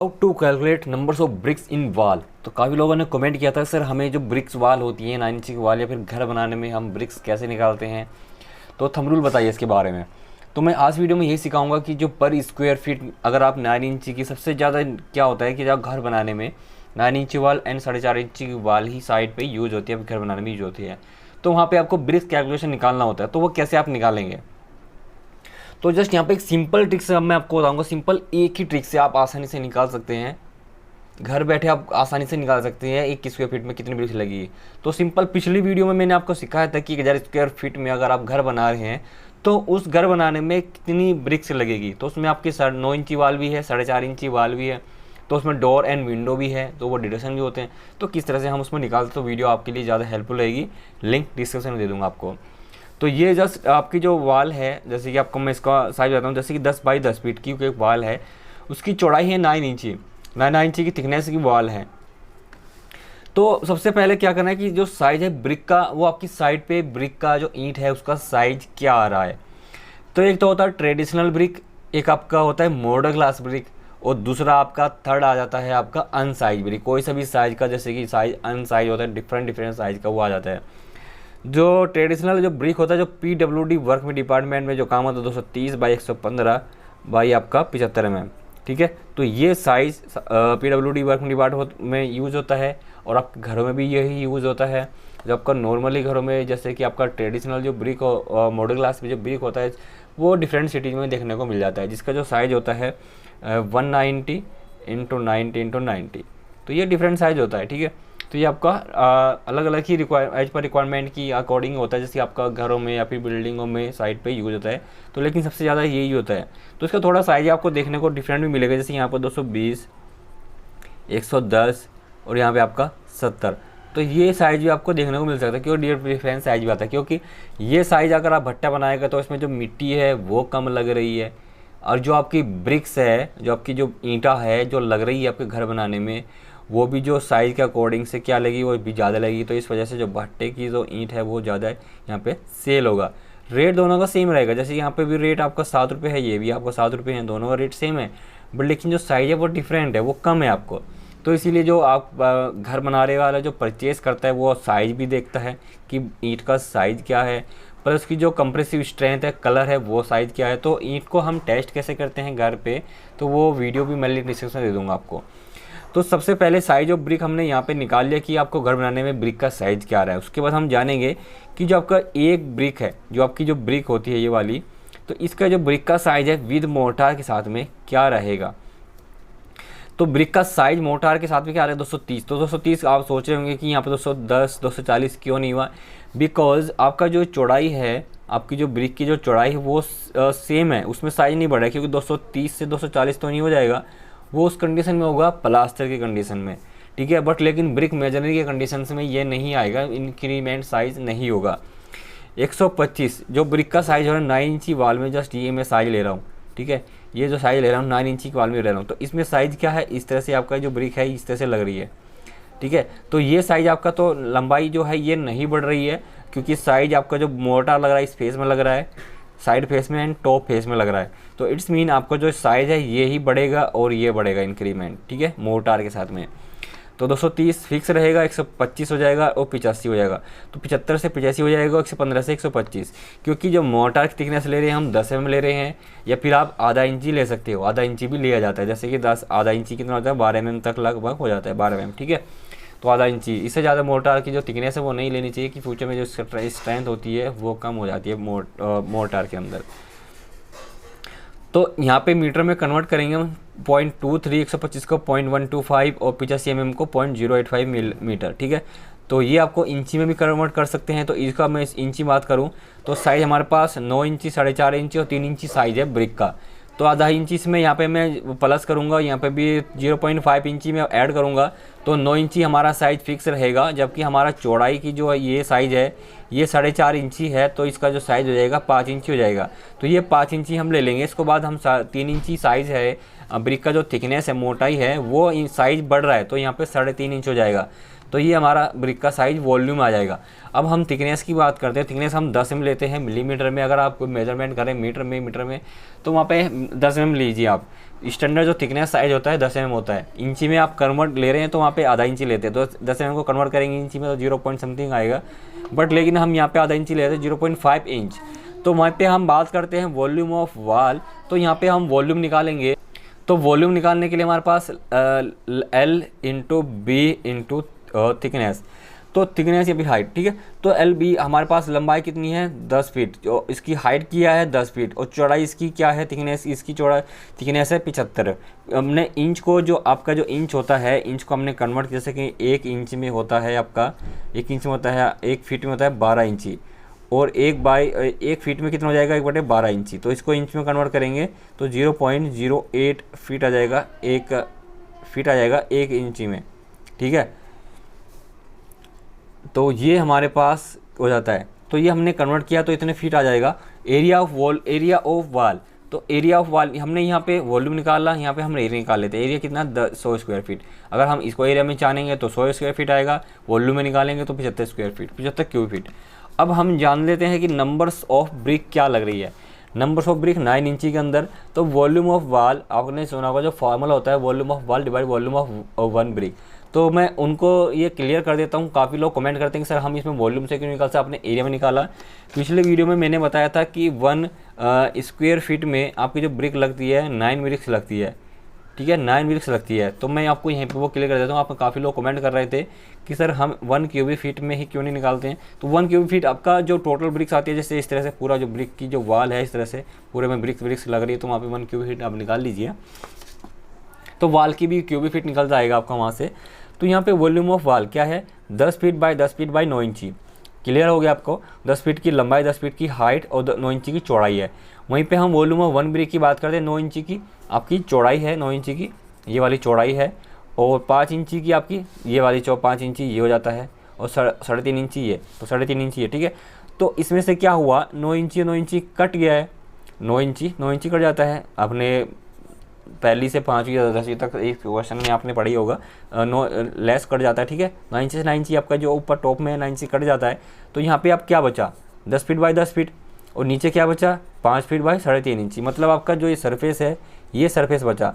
How to calculate numbers of bricks in wall. तो काफ़ी लोगों ने कमेंट किया था सर हमें जो ब्रिक्स वाल होती है 9 इंची की वाल या फिर घर बनाने में हम ब्रिक्स कैसे निकालते हैं। तो थंब रूल बताइए इसके बारे में। तो मैं आज वीडियो में यही सिखाऊंगा कि जो पर स्क्वायर फीट अगर आप 9 इंची की सबसे ज़्यादा क्या होता है कि जब घर बनाने में 9 इंची वाल एंड 4.5 इंची की वाल ही साइड पर यूज़ होती है, घर बनाने में यूज होती है। तो वहाँ पर आपको ब्रिक्स कैलकुलेशन निकालना होता है। तो वो कैसे आप निकालेंगे, तो जस्ट यहाँ पे एक सिंपल ट्रिक से मैं आपको बताऊंगा। सिंपल एक ही ट्रिक से आप आसानी से निकाल सकते हैं, घर बैठे आप आसानी से निकाल सकते हैं 1 स्क्वायर फीट में कितनी ब्रिक्स लगेगी। तो सिंपल पिछली वीडियो में मैंने आपको सिखाया था कि 1000 स्क्वायर फीट में अगर आप घर बना रहे हैं तो उस घर बनाने में कितनी ब्रिक्स लगेगी। तो उसमें आपकी 9 इंची वाल भी है, 4.5 इंची वाल भी है, तो उसमें डोर एंड विंडो भी है, तो वो डिडक्शन भी होते हैं। तो किस तरह से हम उसमें निकालते, तो वीडियो आपके लिए ज़्यादा हेल्पफुल रहेगी, लिंक डिस्क्रिप्शन में दे दूँगा आपको। तो ये जस्ट आपकी जो वाल है, जैसे कि आपको मैं इसका साइज बताता हूँ, जैसे कि 10 बाई 10 फीट की एक वाल है, उसकी चौड़ाई है 9 इंची, 9 इंची की थिकनेस की वाल है। तो सबसे पहले क्या करना है कि जो साइज है ब्रिक का, वो आपकी साइड पे ब्रिक का जो ईंट है उसका साइज क्या आ रहा है। तो एक तो होता है ट्रेडिशनल ब्रिक, एक आपका होता है मॉडर्न ग्लास ब्रिक, और दूसरा आपका थर्ड आ जाता है आपका अनसाइज ब्रिक। कोई सा भी साइज का, जैसे कि साइज अनसाइज होता है, डिफरेंट साइज का वो आ जाता है। जो ट्रेडिशनल जो ब्रिक होता है, जो PWD वर्क में डिपार्टमेंट में जो काम होता है, 230 बाई 115 बाई आपका 75 mm, ठीक है। तो ये साइज़ PWD वर्क में डिपार्टमेंट में यूज़ होता है, और आपके घरों में भी यही यूज़ होता है। जो आपका नॉर्मली घरों में, जैसे कि आपका ट्रेडिशनल जो ब्रिक और मॉडल ग्लास में जो ब्रिक होता है, वो डिफरेंट सिटीज़ में देखने को मिल जाता है, जिसका जो साइज़ होता है 190 इंटू 90 इंटू 90। तो ये डिफरेंट साइज़ होता है, ठीक है। तो ये आपका अलग अलग ही एज पर रिक्वायरमेंट की अकॉर्डिंग होता है, जैसे आपका घरों में या फिर बिल्डिंगों में साइड पे यूज होता है। तो लेकिन सबसे ज़्यादा यही होता है। तो इसका थोड़ा साइज आपको देखने को डिफरेंट भी मिलेगा, जैसे यहाँ पर 220, 110 और यहाँ पे आपका 70। तो ये साइज़ भी आपको देखने को मिल सकता है, क्योंकि डिफरेंट साइज भी आता है, क्योंकि ये साइज़ अगर आप भट्टा बनाएगा तो इसमें जो मिट्टी है वो कम लग रही है, और जो आपकी ब्रिक्स है, जो आपकी जो ईंटा है जो लग रही है आपके घर बनाने में, वो भी जो साइज़ के अकॉर्डिंग से क्या लगेगी, वो भी ज़्यादा लगेगी। तो इस वजह से जो भट्टे की जो ईंट है वो ज़्यादा यहाँ पे सेल होगा। रेट दोनों का सेम रहेगा, जैसे यहाँ पे भी रेट आपका 7 रुपये है, ये भी आपको 7 रुपये है, दोनों का रेट सेम है, बट लेकिन जो साइज़ है वो डिफरेंट है, वो कम है आपको। तो इसीलिए जो आप घर बनाने वाला जो परचेज़ करता है वो साइज़ भी देखता है कि ईंट का साइज़ क्या है, पर उसकी जो कंप्रेसिव स्ट्रेंथ है, कलर है, वो साइज़ क्या है। तो ईंट को हम टेस्ट कैसे करते हैं घर पे, तो वो वीडियो भी मैं लिंक डिस्क्रिप्शन दे दूँगा आपको। तो सबसे पहले साइज ऑफ ब्रिक हमने यहाँ पे निकाल लिया कि आपको घर बनाने में ब्रिक का साइज़ क्या आ रहा है। उसके बाद हम जानेंगे कि जो आपका एक ब्रिक है, जो आपकी जो ब्रिक होती है ये वाली, तो इसका जो ब्रिक का साइज़ है विद मोर्टार के साथ में क्या रहेगा। तो ब्रिक का साइज मोर्टार के साथ में क्या आ रहा है, 230। तो 230 आप सोच रहे होंगे कि यहाँ पे 210, 240 क्यों नहीं हुआ। बिकॉज आपका जो चौड़ाई है, आपकी जो ब्रिक की जो चौड़ाई है वो सेम है, उसमें साइज नहीं बढ़ा है, क्योंकि 230 से 240 तो नहीं हो जाएगा, वो उस कंडीशन में होगा प्लास्टर की कंडीशन में, ठीक है। बट लेकिन ब्रिक मेजरमेंट के कंडीशन में ये नहीं आएगा, इंक्रीमेंट साइज नहीं होगा। 125 जो ब्रिक का साइज हो रहा है 9 इंची वाल में, जस्ट ये मैं साइज ले रहा हूँ, ठीक है। ये जो साइज ले रहा हूँ 9 इंची की वाल में ले रहा हूँ, तो इसमें साइज क्या है, इस तरह से आपका जो ब्रिक है इस तरह से लग रही है, ठीक है। तो ये साइज आपका, तो लंबाई जो है ये नहीं बढ़ रही है, क्योंकि साइज आपका जो मोर्टार लग रहा है इस फेस में लग रहा है, साइड फेस में एंड टॉप फेस में लग रहा है। तो इट्स मीन आपका जो साइज़ है ये ही बढ़ेगा और ये बढ़ेगा इंक्रीमेंट, ठीक है, मोर्टार के साथ में। तो 230 फिक्स रहेगा, 125 हो जाएगा और 85 हो जाएगा। तो 75 से 85 हो जाएगा, 115 से 125, क्योंकि जो मोर्टार की थिकनेस ले रहे हैं हम 10 mm ले रहे हैं, या फिर आप आधा इंची ले सकते हो, आधा इंची भी लिया जाता है, जैसे कि आधा इंची कितना होता है, 12 mm तक लगभग हो जाता है, 12 mm, ठीक है। तो आधा इंची, इससे ज़्यादा मोर्टार की जो थिकनेस है वो नहीं लेनी चाहिए, कि फ्यूचर में जो स्ट्रेंथ होती है वो कम हो जाती है मोर्टार के अंदर। तो यहाँ पे मीटर में कन्वर्ट करेंगे हम 0.23, 125 को 0.125 और 85 mm को 0.085 मीटर, ठीक है। तो ये आपको इंची में भी कन्वर्ट कर सकते हैं। तो इसका मैं इंची बात करूँ तो साइज़ हमारे पास 9 इंची, 4.5 इंची और 3 इंची साइज़ है ब्रिक का। तो आधा इंची इसमें यहाँ पे मैं प्लस करूँगा, यहाँ पे भी 0.5 इंची में ऐड करूँगा, तो 9 इंची हमारा साइज़ फिक्स रहेगा। जबकि हमारा चौड़ाई की जो ये साइज़ है ये 4.5 इंची है, तो इसका जो साइज़ हो जाएगा 5 इंची हो जाएगा। तो ये 5 इंची हम ले लेंगे। इसके बाद हम 3 इंची साइज़ है ब्रिक का, जो थिकनेस है, मोटाई है, वो साइज़ बढ़ रहा है, तो यहाँ पे 3.5 इंच हो जाएगा। तो ये हमारा ब्रिक का साइज वॉल्यूम आ जाएगा। अब हम थिकनेस की बात करते हैं। थिकनेस हम 10 mm लेते हैं मिलीमीटर में। अगर आप कोई मेजरमेंट करें मीटर में तो वहाँ पे 10 mm लीजिए आप। स्टैंडर्ड जो थिकनेस साइज होता है 10 mm होता है। इंची में आप कन्वर्ट ले रहे हैं तो वहाँ पे आधा इंची लेते हैं, तो 10 mm को कन्वर्ट करेंगे इंची में तो 0 पॉइंट समथिंग आएगा, बट लेकिन हम यहाँ पे आधा इंची लेते हैं 0.5 इंच। तो वहाँ पे हम बात करते हैं वॉल्यूम ऑफ वाल, तो यहाँ पे हम वॉल्यूम निकालेंगे। तो वॉल्यूम निकालने के लिए हमारे पास L into B into thickness, तो थिकनेस या फिर हाइट, ठीक है। तो एल बी हमारे पास लंबाई कितनी है 10 फीट, जो इसकी हाइट किया है 10 फीट, और चौड़ाई इसकी क्या है थिकनेस, इसकी चौड़ाई थिकनेस है 75। हमने इंच को, जो आपका जो इंच होता है, इंच को हमने कन्वर्ट, जैसे कि 1 इंच में होता है आपका, 1 इंच में होता है, 1 फीट में होता है 12 इंची, और 1 फीट में कितना हो जाएगा 1/12 इंची। तो इसको इंच में कन्वर्ट करेंगे तो 0.08 फीट आ जाएगा, 1 फीट आ जाएगा 1 इंची में, ठीक है। तो ये हमारे पास हो जाता है, तो ये हमने कन्वर्ट किया तो इतने फीट आ जाएगा। एरिया ऑफ वाल, तो एरिया ऑफ वाल हमने यहाँ पे वॉल्यूम निकाला, यहाँ पे हम एरिया निकाल लेते हैं। एरिया कितना 100 स्क्वायर फीट। अगर हम इसको एरिया में जानेंगे तो 100 स्क्वायर फीट आएगा, वॉल्यूम में निकालेंगे तो 75 स्क्वायर फीट, 75 क्यूब फीट। अब हम जान लेते हैं कि नंबर्स ऑफ ब्रिक क्या लग रही है। नंबर्स ऑफ ब्रिक 9 इंची के अंदर, तो वॉल्यूम ऑफ वाल आपने सुना होगा, जो फार्मूला होता है volume of wall divide volume of 1 brick. तो मैं उनको ये क्लियर कर देता हूँ। काफ़ी लोग कमेंट करते हैं कि सर हम इसमें वॉल्यूम से क्यों निकालते हैं, आपने एरिया में निकाला। पिछले वीडियो में मैंने बताया था कि 1 स्क्वायर फीट में आपकी जो ब्रिक लगती है 9 ब्रिक्स लगती है, ठीक है, 9 ब्रिक्स लगती है। तो मैं आपको यहीं पे वो क्लियर कर देता हूँ। आप काफ़ी लोग कमेंट कर रहे थे कि सर हम 1 क्यूबिक फीट में ही क्यों नहीं निकालते हैं। तो 1 क्यूबिक फीट आपका जो टोटल ब्रिक्स आती है, जैसे इस तरह से पूरा जो ब्रिक की जो वाल है, इस तरह से पूरे में ब्रिक्स लग रही है, तो वहाँ पे 1 क्यूबिक फीट आप निकाल लीजिए, तो वाल की भी क्यूबिक फीट निकल जाएगा आपका वहाँ से। तो यहाँ पे वॉल्यूम ऑफ वाल क्या है 10 फीट बाय 10 फीट बाय 9 इंची। क्लियर हो गया आपको। 10 फीट की लंबाई, 10 फीट की हाइट और 9 इंची की चौड़ाई है। वहीं पे हम वॉल्यूम ऑफ 1 ब्रिक की बात करते हैं। 9 इंची की आपकी चौड़ाई है, 9 इंची की ये वाली चौड़ाई है, और 5 इंची की आपकी ये वाली 5 इंची ये हो जाता है, और 3.5 इंची ये, तो 3.5 इंची है, ठीक है। तो इसमें से क्या हुआ 9 इंची कट गया है, 9 इंची कट जाता है। आपने पहली से 5वीं या 10वीं तक एक क्वेश्चन में आपने पढ़ी होगा, लेस कट जाता है, ठीक है। 9 इंची से 9 इंची आपका जो ऊपर टॉप में है 9 इंची कट जाता है। तो यहाँ पे आप क्या बचा 10 फीट बाय 10 फीट, और नीचे क्या बचा 5 फीट बाय 3.5 इंची। मतलब आपका जो ये सरफेस है, ये सरफेस बचा,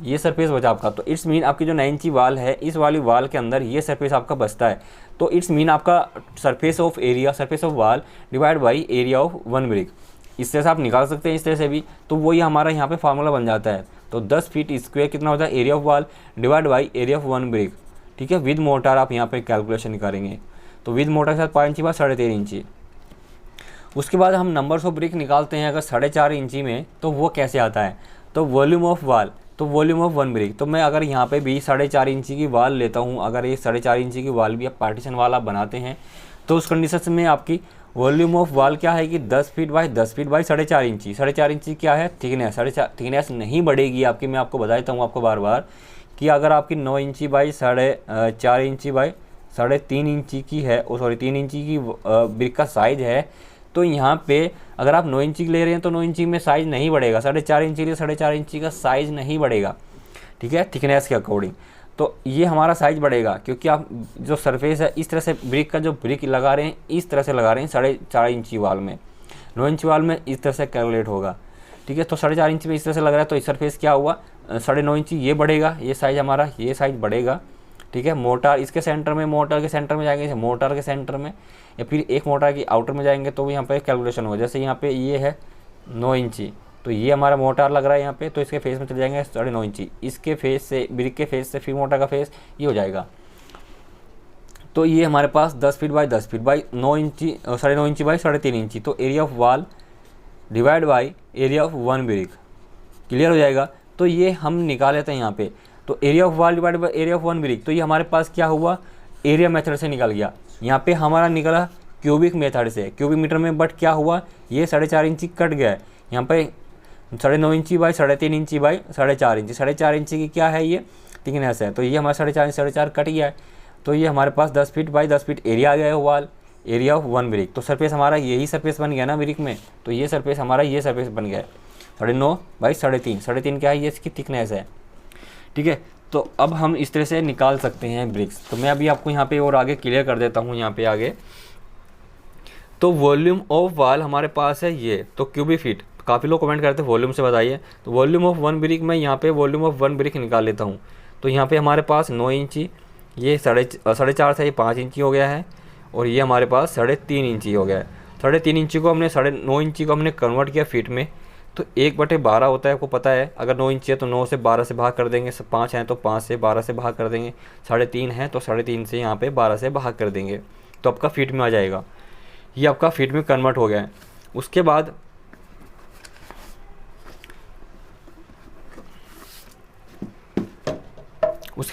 ये सरफेस बचा आपका। तो इट्स मीन आपकी जो 9 इंची वाल है, इस वाली वाल के अंदर ये सरफेस आपका बचता है। तो इट्स मीन आपका surface of wall divide by area of 1 brick. इस तरह से आप निकाल सकते हैं, इस तरह से भी। तो वही हमारा यहाँ पे फार्मूला बन जाता है। तो 10 फीट स्क्वायर कितना होता है area of wall divide by area of 1 brick, ठीक है। विद मोटर आप यहाँ पे कैलकुलेशन निकालेंगे, तो विद मोटर के साथ 5 इंची बाद 3.5 इंची। उसके बाद हम नंबर्स ऑफ ब्रिक निकालते हैं अगर 4.5 इंची में, तो वो कैसे आता है। तो वॉल्यूम ऑफ वाल, तो वॉल्यूम ऑफ 1 ब्रिक। तो मैं अगर यहाँ पे भी 4.5 इंची की वाल लेता हूँ, अगर ये 4.5 इंची की वाल भी आप पार्टीशन वाल आप बनाते हैं, तो उस कंडीशन में आपकी वॉल्यूम ऑफ वाल क्या है कि 10 फीट बाय 10 फीट बाय 4.5 इंची। 4.5 इंची क्या है थिकनेस, 4.5 थिकनेस नहीं बढ़ेगी आपकी। मैं आपको बता देता हूँ आपको बार बार कि अगर आपकी 9 इंची बाई 4.5 इंची बाई 3.5 इंची की है, 3 इंची की ब्रिक का साइज है, तो यहाँ पे अगर आप 9 इंची ले रहे हैं तो 9 इंची में साइज़ नहीं बढ़ेगा। 4.5 इंची लिए 4.5 इंची का साइज़ नहीं बढ़ेगा, ठीक है, थिकनेस के अकॉर्डिंग। तो ये हमारा साइज़ बढ़ेगा, क्योंकि आप जो सरफेस है इस तरह से ब्रिक का जो ब्रिक लगा रहे हैं, इस तरह से लगा रहे हैं 4.5 इंची वाल में। 9 इंची वाल में इस तरह से कैलकुलेट होगा, ठीक है। तो 4.5 इंची में इस तरह से लग रहा है, तो इस सरफेस क्या हुआ 9.5 इंची ये बढ़ेगा, ये साइज़ हमारा, ये साइज़ बढ़ेगा, ठीक है। मोटर इसके सेंटर में, मोटर के सेंटर में जाएंगे, मोटर के सेंटर में, या फिर एक मोटर की आउटर में जाएंगे, तो यहाँ पे कैलकुलेशन होगा। जैसे यहाँ पे ये है 9 इंची, तो ये हमारा मोटर लग रहा है यहाँ पे, तो इसके फेस में चले जाएंगे 9.5 इंची। इसके फेस से, ब्रिक के फेस से फिर मोटर का फेस ये हो जाएगा। तो ये हमारे पास 10 फीट बाई 10 फीट बाई 9 इंची, 9.5 इंची बाई 3.5 इंची। तो area of wall divide by area of 1 brick, clear हो जाएगा। तो ये हम निकाल लेते हैं यहाँ पे। तो area of wall divide by area of 1 brick, तो ये हमारे पास क्या हुआ एरिया मेथड से निकल गया। यहाँ पे हमारा निकला क्यूबिक मेथड से, क्यूबिक मीटर में, बट क्या हुआ ये 4.5 इंची कट गया है। यहाँ पे 9.5 इंची बाई 3.5 इंची बाई 4.5 इंची, 4.5 इंची की क्या है ये थिकनेस है। तो ये हमारा 4.5 कट गया है। तो ये हमारे पास 10 फीट बाई 10 फीट एरिया आ गया है वाल, एरिया ऑफ 1 ब्रिक। तो सरफेस हमारा यही सरफेस बन गया ना ब्रिक में, तो ये सरफेस हमारा ये सरफेस बन गया है 9.5 बाई 3.5 क्या है ये इसकी थिकनेस है, ठीक है। तो अब हम इस तरह से निकाल सकते हैं ब्रिक्स। तो मैं अभी आपको यहाँ पे और आगे क्लियर कर देता हूँ यहाँ पे आगे। तो वॉल्यूम ऑफ वाल हमारे पास है ये, तो क्यूबिक फीट। काफ़ी लोग कमेंट करते हैं वॉल्यूम से बताइए, तो वॉल्यूम ऑफ वन ब्रिक, मैं यहाँ पे वॉल्यूम ऑफ वन ब्रिक निकाल लेता हूँ। तो यहाँ पे हमारे पास 9 इंची, ये 4.5 था, ये 5 इंची हो गया है, और ये हमारे पास 3.5 इंची हो गया है। 3.5 इंची को हमने 9.5 इंची को हमने कन्वर्ट किया फीट में, तो 1/12 होता है, आपको पता है। अगर 9 इंची है तो 9 से 12 से भाग कर देंगे, 5 हैं तो 5 से 12 से भाग कर देंगे, 3.5 है तो 3.5 से यहाँ पे 12 से भाग कर देंगे, तो आपका फीट में आ जाएगा। ये आपका फीट में कन्वर्ट हो गया है। उसके बाद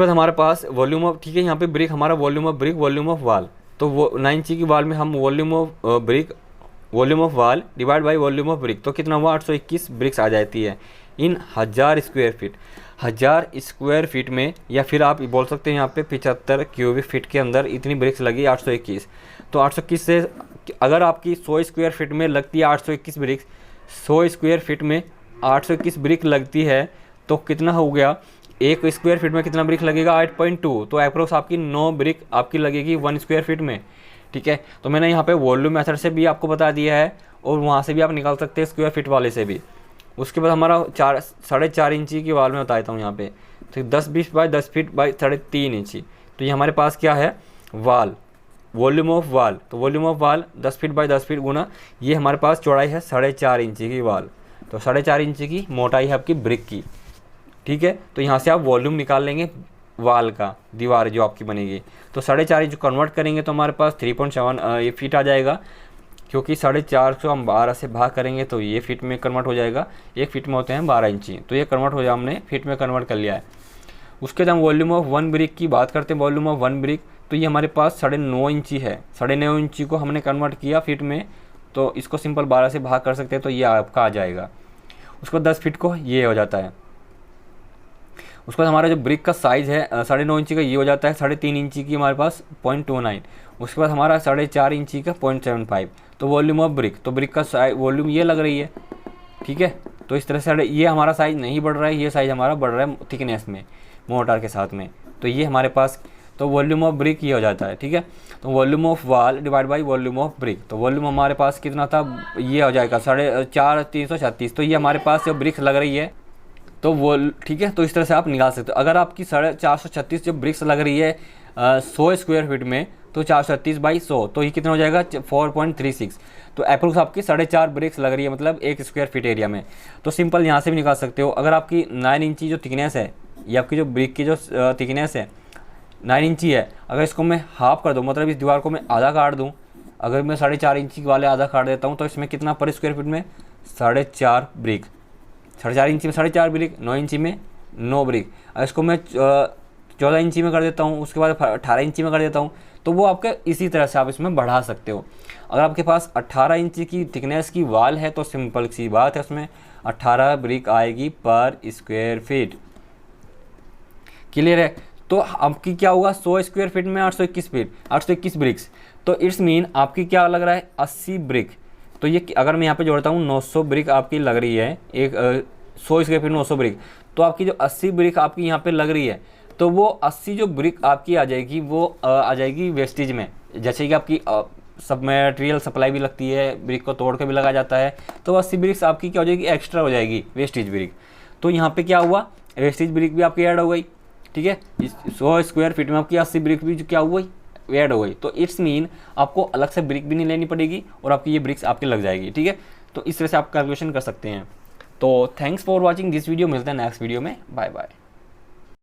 हमारे पास वॉल्यूम ऑफ, ठीक है, यहाँ पे ब्रिक हमारा volume of brick, volume of wall. तो वो 9 इंची की वाल में हम volume of brick, volume of wall divide by volume of brick, तो कितना हुआ 821 ब्रिक्स आ जाती है in 1000 square feet. 1000 square feet में, या फिर आप बोल सकते हैं यहाँ पे 75 क्यूबिक फीट के अंदर इतनी ब्रिक्स लगी 821। तो 821 से अगर आपकी 100 स्क्वायर फीट में लगती है 821 ब्रिक्स, 100 स्क्वायर फीट में 821 ब्रिक लगती है, तो कितना हो गया, एक स्क्वायर फीट में कितना ब्रिक लगेगा 8.2। तो अप्रोक्स आपकी 9 ब्रिक आपकी लगेगी 1 स्क्वायर फीट में, ठीक है। तो मैंने यहाँ पे वॉल्यूम मेथड से भी आपको बता दिया है, और वहाँ से भी आप निकाल सकते हैं स्क्वायर फीट वाले से भी। उसके बाद हमारा 4.5 इंची की वाल में बताता हूँ यहाँ पे, तो 10-20 बाई 10 फीट बाई 3.5 इंची। तो ये हमारे पास क्या है, वाल, वॉल्यूम ऑफ वाल। तो वॉल्यूम ऑफ वाल 10 फीट बाई 10 फीट गुना ये हमारे पास चौड़ाई है 4.5 इंची की वाल, तो 4.5 इंची की मोटाई है आपकी ब्रिक की, ठीक है। तो यहाँ से आप वॉल्यूम निकाल लेंगे वाल का, दीवार जो आपकी बनेगी। तो 4.5 इंच कन्वर्ट करेंगे तो हमारे पास 3.7 फीट आ जाएगा, क्योंकि 4.5 को हम 12 से भाग करेंगे तो ये फीट में कन्वर्ट हो जाएगा। 1 फीट में होते हैं 12 इंची, तो ये कन्वर्ट हो जाए, हमने फीट में कन्वर्ट कर लिया है। उसके बाद हम वॉल्यूम ऑफ वन ब्रिक की बात करते हैं। वॉल्यूम ऑफ वन ब्रिक, तो ये हमारे पास 9.5 इंची है, 9.5 इंची को हमने कन्वर्ट किया फीट में, तो इसको सिंपल 12 से भाग कर सकते हैं, तो ये आपका आ जाएगा। उसको 10 फीट को ये हो जाता है। उसके बाद हमारा जो ब्रिक का साइज़ है 9.5 इंची का, ये हो जाता है 3.5 इंची की हमारे पास 0.29। उसके बाद हमारा 4.5 इंची का 0.75। तो वॉल्यूम ऑफ ब्रिक, तो ब्रिक का वॉल्यूम ये लग रही है, ठीक है। तो इस तरह से ये हमारा साइज़ नहीं बढ़ रहा है, ये साइज़ हमारा बढ़ रहा है थिकनेस में, मोटार के साथ में। तो ये हमारे पास, तो वॉल्यूम ऑफ ब्रिक ये हो जाता है, ठीक है। तो volume of wall divide by volume of brick, तो वॉल्यूम हमारे पास कितना था, ये हो जाएगा 4.5 तो ये हमारे पास जो ब्रिक्स लग रही है, तो वो, ठीक है। तो इस तरह से आप निकाल सकते हो। अगर आपकी 436 जो ब्रिक्स लग रही है 100 स्क्वायर फीट में, तो 436 बाई 100, तो ये कितना हो जाएगा 4.36। तो अप्रोक्स आपकी 4.5 ब्रिक्स लग रही है, मतलब 1 स्क्वायर फीट एरिया में। तो सिंपल यहाँ से भी निकाल सकते हो। अगर आपकी 9 इंची जो थिकनेस है, ये आपकी जो ब्रिक की जो थिकनेस है 9 इंची है, अगर इसको मैं हाफ कर दूँ, मतलब इस दीवार को मैं आधा काट दूँ, अगर मैं 4.5 इंची वाले आधा काट देता हूँ, तो इसमें कितना पर स्क्वायर फीट में 4.5 ब्रिक, 4.5 इंची में 4.5 ब्रिक, 9 इंची में 9 ब्रिक। अगर इसको मैं 14 इंची में कर देता हूँ, उसके बाद 18 इंची में कर देता हूँ, तो वो आपका इसी तरह से आप इसमें बढ़ा सकते हो। अगर आपके पास 18 इंची की थिकनेस की वाल है, तो सिंपल सी बात है, उसमें 18 ब्रिक आएगी पर स्क्वायर फीट। क्लियर है। तो आपकी क्या होगा, 100 स्क्वायर फीट में 821 ब्रिक्स, तो इट्स मीन आपकी क्या लग रहा है 80 ब्रिक। तो ये अगर मैं यहाँ पे जोड़ता हूँ 900 ब्रिक आपकी लग रही है, एक 100 स्क्वायर फीट में 900 ब्रिक, तो आपकी जो 80 ब्रिक आपकी यहाँ पे लग रही है, तो वो 80 जो ब्रिक आपकी आ जाएगी, वो आ जाएगी वेस्टेज में। जैसे कि आपकी सब मटेरियल सप्लाई भी लगती है, ब्रिक को तोड़ के भी लगा जाता है, तो 80 ब्रिक्स आपकी क्या हो जाएगी, एक्स्ट्रा हो जाएगी वेस्टेज ब्रिक। तो यहाँ पे क्या हुआ, वेस्टेज ब्रिक भी आपकी ऐड हो गई, ठीक है। 100 स्क्वायर फीट में आपकी 80 ब्रिक भी क्या हुई, ऐड हो गई। तो इट्स मीन आपको अलग से ब्रिक भी नहीं लेनी पड़ेगी, और आपकी ये ब्रिक्स आपकी लग जाएगी, ठीक है। तो इस तरह से आप कैलकुलेशन कर सकते हैं। तो thanks for watching this video, मिलते हैं नेक्स्ट वीडियो में, बाय बाय।